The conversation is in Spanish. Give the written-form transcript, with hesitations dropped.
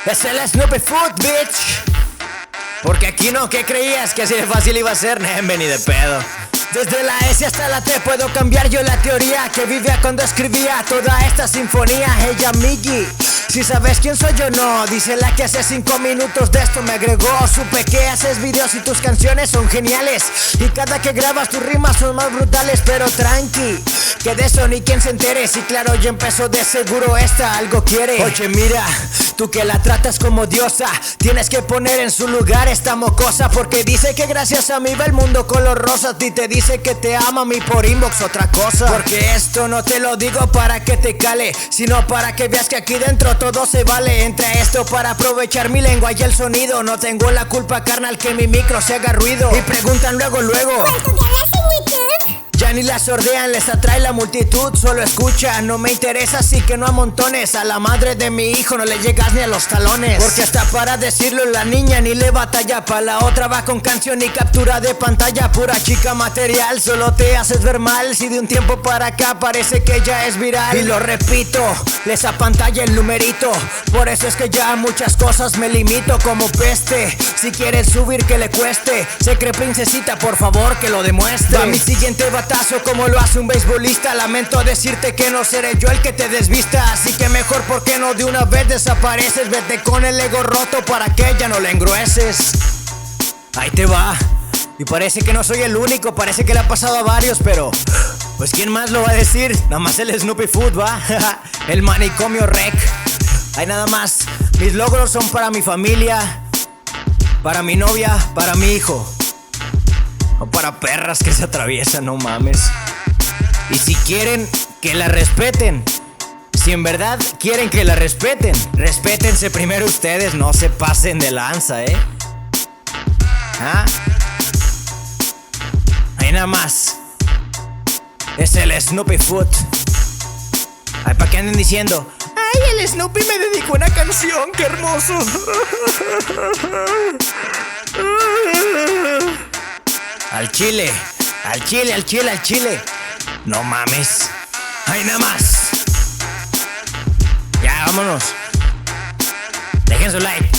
Es el Snoopy Food, bitch. Porque aquí no, ¿qué creías? Que así de fácil iba a ser, ni de pedo. Desde la S hasta la T puedo cambiar yo la teoría que vivía cuando escribía toda esta sinfonía. Hey, amigui, si sabes quién soy yo no, dice la que hace 5 minutos de esto me agregó. Supe que haces videos y tus canciones son geniales, y cada que grabas tus rimas son más brutales. Pero tranqui, que de eso ni quien se entere. Si claro, ya empezó, de seguro esta algo quiere. Oye, mira, tú que la tratas como diosa, tienes que poner en su lugar esta mocosa, porque dice que gracias a mí va el mundo color rosa. A ti te dice que te ama, a mí por inbox otra cosa. Porque esto no te lo digo para que te cale, sino para que veas que aquí dentro todo se vale. Entra esto para aprovechar mi lengua y el sonido. No tengo la culpa, carnal, que mi micro se haga ruido. Y preguntan luego ya ni la sordean, les atrae la multitud, solo escucha. No me interesa, así que no amontones. A la madre de mi hijo no le llegas ni a los talones, porque hasta para decirlo la niña ni le batalla. Pa' la otra va con canción y captura de pantalla. Pura chica material, solo te haces ver mal. Si de un tiempo para acá parece que ya es viral. Y lo repito, les apantalla el numerito. Por eso es que ya a muchas cosas me limito como peste. Si quieres subir que le cueste, se cree princesita, por favor que lo demuestre. Va mi siguiente batazo como lo hace un beisbolista. Lamento decirte que no seré yo el que te desvista, así que mejor porque no de una vez desapareces. Vete con el ego roto para que ya no le engrueces. Ahí te va. Y parece que no soy el único, parece que le ha pasado a varios, pero pues ¿quién más lo va a decir? Nada más el Snoopy Food, va. El manicomio rec. Ahí nada más. Mis logros son para mi familia, para mi novia, para mi hijo. O para perras que se atraviesan, no mames. Y si quieren que la respeten, si en verdad quieren que la respeten, respétense primero ustedes, no se pasen de lanza, ¿Ah? Ahí nada más. Es el Snoopy Food. Ay, ¿para qué anden diciendo? Ay, el Snoopy me dedicó una canción, qué hermoso. Al chile, al chile, al chile, al chile. No mames. Ahí nada más. Ya, vámonos. Dejen su like.